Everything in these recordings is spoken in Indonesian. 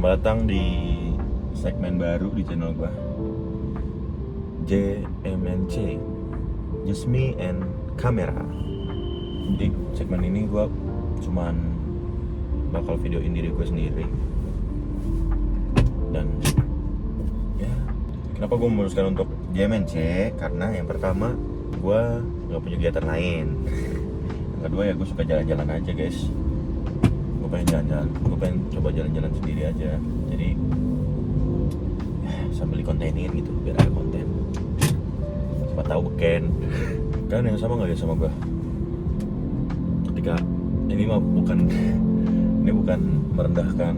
Selamat datang di segmen baru di channel gua, JMNC, Just Me and Camera. Di segmen ini gua cuman bakal videoin diri gue sendiri. Dan ya, kenapa gue memutuskan untuk JMNC? Karena yang pertama, gue gak punya kegiatan lain. Yang kedua ya, gue suka jalan-jalan aja guys. Gue pengen jalan-jalan, gue pengen coba jalan-jalan sendiri aja. Jadi ya, sambil dikontenin gitu, biar ada konten. Siapa tahu beken. Kan yang sama gak ya sama gue? Ketika ini mah bukan merendahkan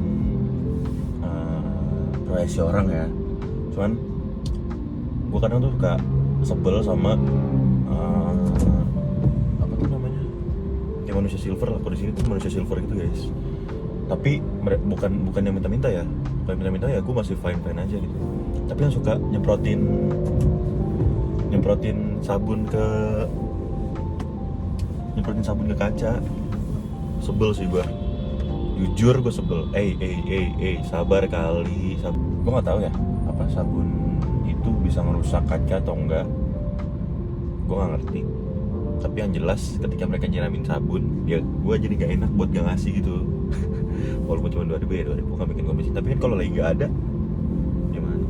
profesi orang ya, cuman gue kadang tuh suka sebel sama apa tuh namanya, kayak manusia silver lah. Kalau di sini tuh manusia silver gitu guys, tapi bukan yang minta-minta ya, gue masih fine aja gitu. Tapi yang suka nyemprotin sabun ke kaca, sebel sih gue. Jujur gue sebel. Sabar kali. Gue nggak tahu ya, apa sabun itu bisa merusak kaca atau enggak. Gue nggak ngerti. Tapi yang jelas ketika mereka nyiramin sabun, ya gue jadi gak enak buat gak ngasih gitu. Walaupun cuma 2.000 gak bikin komisi. Tapi kan kalau lagi gak ada, gimana?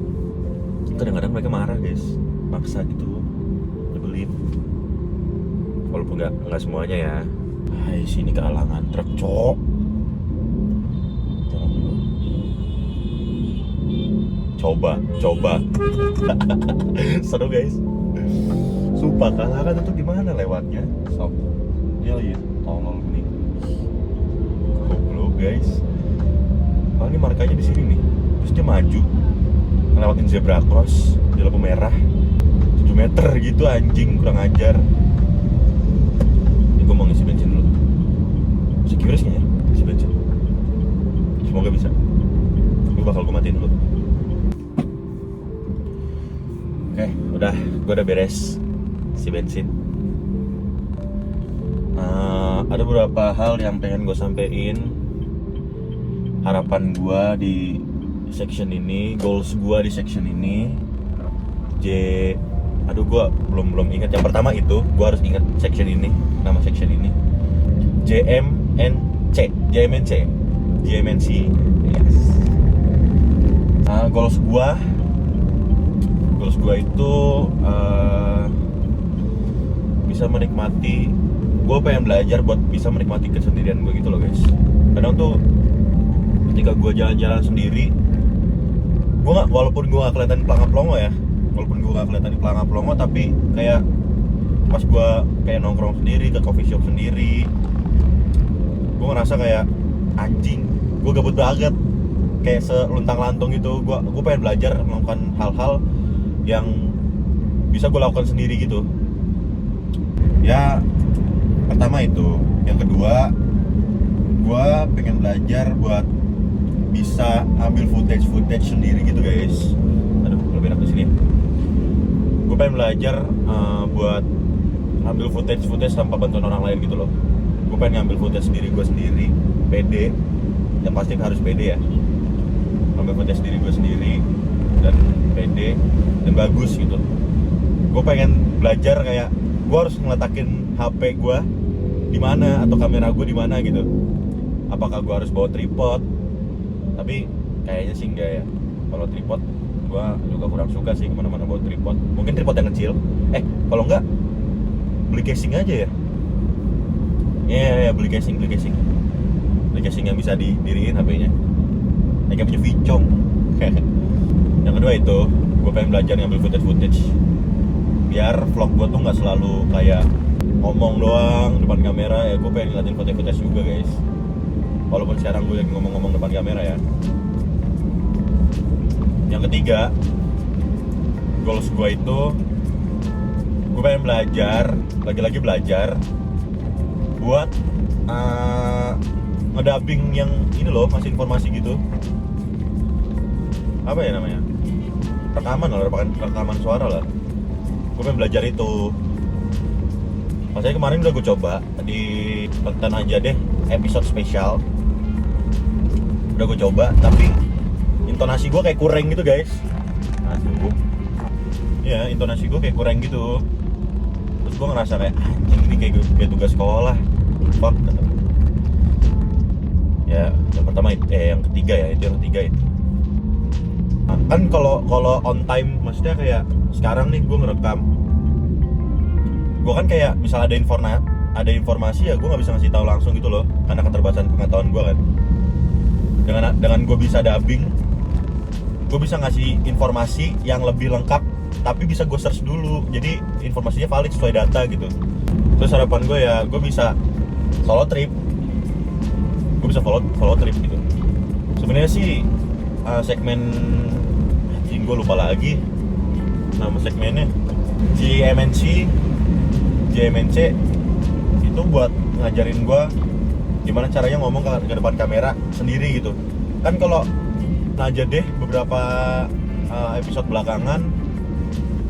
Kadang-kadang mereka marah guys, maksa gitu, nyebelin. Walaupun nggak semuanya ya. Hai, sini kehalangan truk cok. Coba seru guys, sumpah kalangan itu gimana lewatnya sob. Dia lihat tolol nih, goblok guys. Oh, ini markanya di sini nih, terus dia maju ngelewatin zebra cross di lampu merah 7 meter gitu, anjing, kurang ajar. Ini gue mau ngisi bensin dulu. Bisa QRS gak ya ngisi bensin? Semoga bisa. Gue matiin dulu. Oke, gue udah beres si bensin. Ada beberapa hal yang pengen gue sampein. Harapan gue di section ini, goals gue di section ini. Gue belum ingat. Yang pertama itu, gue harus ingat section ini, nama section ini. JMNC, yes. Goals gue itu bisa menikmati. Gue pengen belajar buat bisa menikmati kesendirian gue gitu loh guys. Kadang tuh ketika gue jalan-jalan sendiri, walaupun gue gak kelihatan pelangap-pelongo tapi kayak pas gue kayak nongkrong sendiri, ke coffee shop sendiri, gue ngerasa kayak anjing, gue gabut banget, kayak seluntang-lantung gitu. Gue pengen belajar melakukan hal-hal yang bisa gue lakukan sendiri gitu. Ya, pertama itu. Yang kedua, gue pengen belajar buat bisa ambil footage sendiri gitu guys. Aduh, lebih enak di sini. Gue pengen belajar buat ambil footage tanpa bantuan orang lain gitu loh. Gue pengen ngambil footage diri gue sendiri, pede. Yang pasti harus pede ya. Ambil footage diri gue sendiri dan pede dan bagus gitu. Gue pengen belajar kayak gue harus ngeletakin HP gue di mana atau kamera gue di mana gitu. Apakah gue harus bawa tripod? Tapi kayaknya sih enggak ya. Kalau tripod gue juga kurang suka sih kemana-mana bawa tripod. Mungkin tripod yang kecil. Kalau enggak beli casing aja ya. Ya, beli casing yang bisa didiriin HP-nya. Kayak punya Vicom. Yang kedua itu, gue pengen belajar ngambil footage biar vlog gue tuh nggak selalu kayak ngomong doang depan kamera ya. Gue pengen ngeliatin footage juga guys, walaupun sekarang gue lagi ngomong-ngomong depan kamera ya. Yang ketiga, goals gue itu, gue pengen lagi belajar buat ngedubbing yang ini loh, ngasih informasi gitu. Apa ya namanya, rekaman suara lah. Gue pengen belajar itu. Maksudnya kemarin udah gue coba di tonton aja deh episode spesial, udah gue coba, tapi intonasi gue kayak kurang gitu guys. Nah, tunggu. Ya, intonasi gue kayak kurang gitu. Terus gue ngerasa kayak anjing ini kayak tugas sekolah. Fuck. Ya, yang pertama yang ketiga ya, itu yang ketiga itu. Nah, kan kalau on time maksudnya kayak sekarang nih gue ngerekam. Gue kan kayak misal ada informasi ya gue nggak bisa ngasih tahu langsung gitu loh karena keterbatasan pengetahuan gue kan. Dengan gue bisa dubbing, gue bisa ngasih informasi yang lebih lengkap tapi bisa gue search dulu jadi informasinya valid sesuai data gitu. Terus harapan gue ya gue bisa solo trip, follow trip gitu. Sebenarnya sih segmen gue lupa lagi nama segmennya, JMNC itu buat ngajarin gue gimana caranya ngomong ke depan kamera sendiri gitu kan. Kalau aja deh beberapa episode belakangan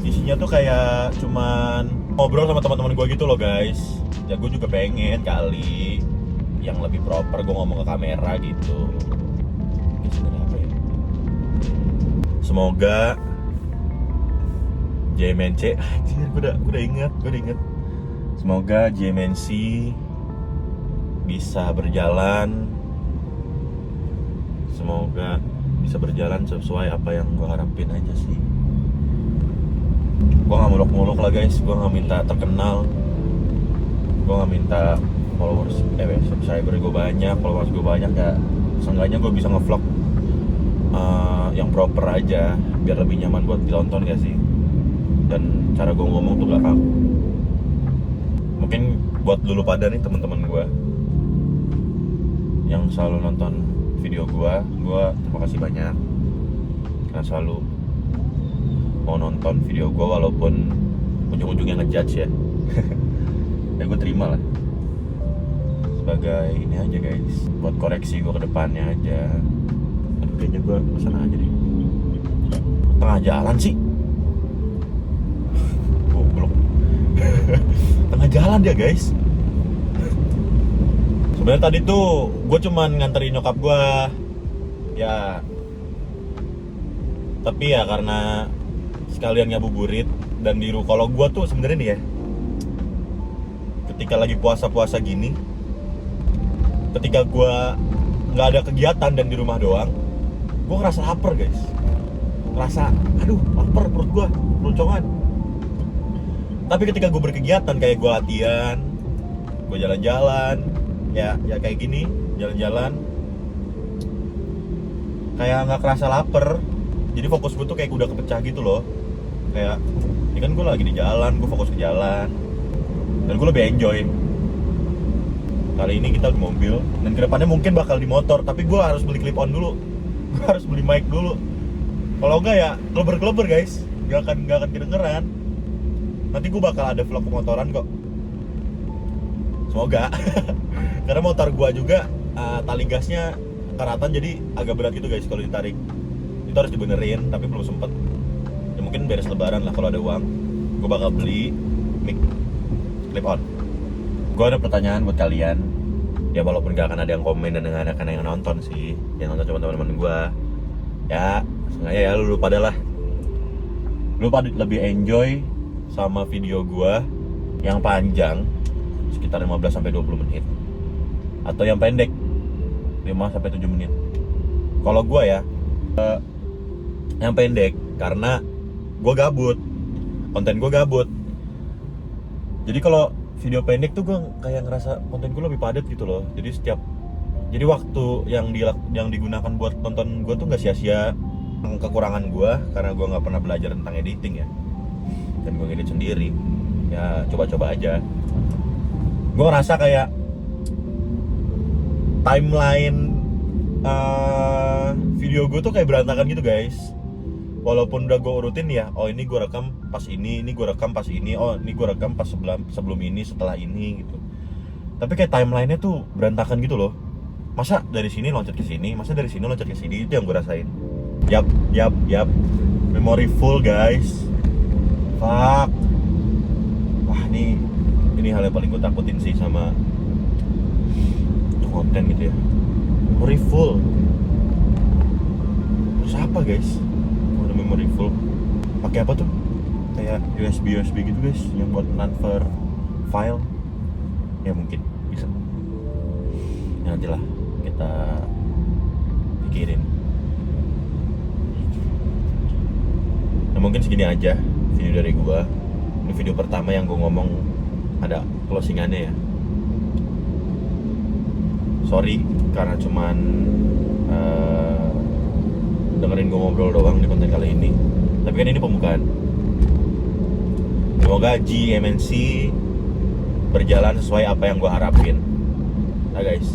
isinya tuh kayak cuman ngobrol sama teman-teman gue gitu loh guys. Ya gue juga pengen kali yang lebih proper gue ngomong ke kamera gitu. Apa ya? Semoga JMNC, anjir gue udah inget. Semoga JMNC bisa berjalan. Semoga bisa berjalan sesuai apa yang gue harapin aja sih. Gue gak muluk-muluk lah guys, gue gak minta terkenal, gue gak minta subscriber gue banyak, followers gue banyak ya. Seenggaknya gue bisa ngevlog yang proper aja, biar lebih nyaman buat ditonton gak sih. Dan cara gue ngomong tuh gak kaku. Mungkin buat dulu pada nih teman-teman gue yang selalu nonton video gue terima kasih banyak karena selalu mau nonton video gue walaupun ujung-ujungnya ngejudge ya. Ya gue terima lah sebagai ini aja guys, buat koreksi gue ke depannya aja. Kayaknya gue kesana aja deh. Tengah jalan sih goblok. Tengah jalan dia guys. Sebenarnya tadi tuh gue cuman nganterin nyokap gue ya, tapi ya karena sekalian ngabuburit dan kalau gue tuh sebenarnya nih ya, ketika lagi puasa gini, ketika gue nggak ada kegiatan dan di rumah doang, gue ngerasa lapar guys. Ngerasa aduh lapar, perut gue roncongan. Tapi ketika gue berkegiatan kayak gue latihan, gue jalan-jalan ya kayak gini, jalan-jalan kayak nggak kerasa lapar. Jadi fokus gue tuh kayak udah kepecah gitu loh. Kayak ini kan gue lagi di jalan, gue fokus ke jalan dan gue lebih enjoy. Kali ini kita di mobil dan kedepannya mungkin bakal di motor, tapi gue harus beli clip on dulu. Gue harus beli mic dulu. Kalau enggak ya kleber guys, gak akan kedengeran. Nanti gue bakal ada vlog pemotoran kok. Semoga. Karena motor gue juga tali gasnya karatan jadi agak berat gitu guys kalau ditarik. Itu harus dibenerin tapi belum sempet. Ya mungkin beres lebaran lah kalau ada uang. Gue bakal beli mic clip on. Gue ada pertanyaan buat kalian. Ya walaupun gak akan ada yang komen dan gak akan ada yang nonton sih. Yang nonton cuma teman-teman gue. Ya sengaja ya lu pada lah. Lu pada lebih enjoy sama video gue yang panjang sekitar 15-20 menit atau yang pendek 5-7 menit. Kalau gue ya yang pendek karena gue gabut, konten gue gabut. Jadi kalau video pendek tuh gue kayak ngerasa konten gue lebih padat gitu loh. Jadi waktu yang digunakan buat nonton gue tuh nggak sia-sia. Kekurangan gue karena gue nggak pernah belajar tentang editing ya, dan gue ngedit sendiri ya, coba-coba aja. Gue ngerasa kayak timeline video gue tuh kayak berantakan gitu guys. Walaupun udah gue urutin ya, oh ini gue rekam pas ini gue rekam pas ini, oh ini gue rekam pas sebelum ini, setelah ini gitu. Tapi kayak timelinenya tuh berantakan gitu loh. Masa dari sini loncat ke sini, masa dari sini loncat ke sini, itu yang gue rasain. Yap, memory full guys. Fuck. Wah ini hal yang paling gue takutin sih sama konten gitu ya. Memory full. Terus apa guys? Mode memory full. Pakai apa tuh? Kayak USB gitu guys, yang buat transfer file. Ya mungkin bisa. Ya, nantilah kita pikirin. Nah mungkin segini aja video dari gua. Ini video pertama yang gua ngomong ada closingannya ya. Sorry karena cuman dengerin gue ngobrol doang di konten kali ini. Tapi kan ini pembukaan. Semoga GMNC berjalan sesuai apa yang gue harapin. Nah guys,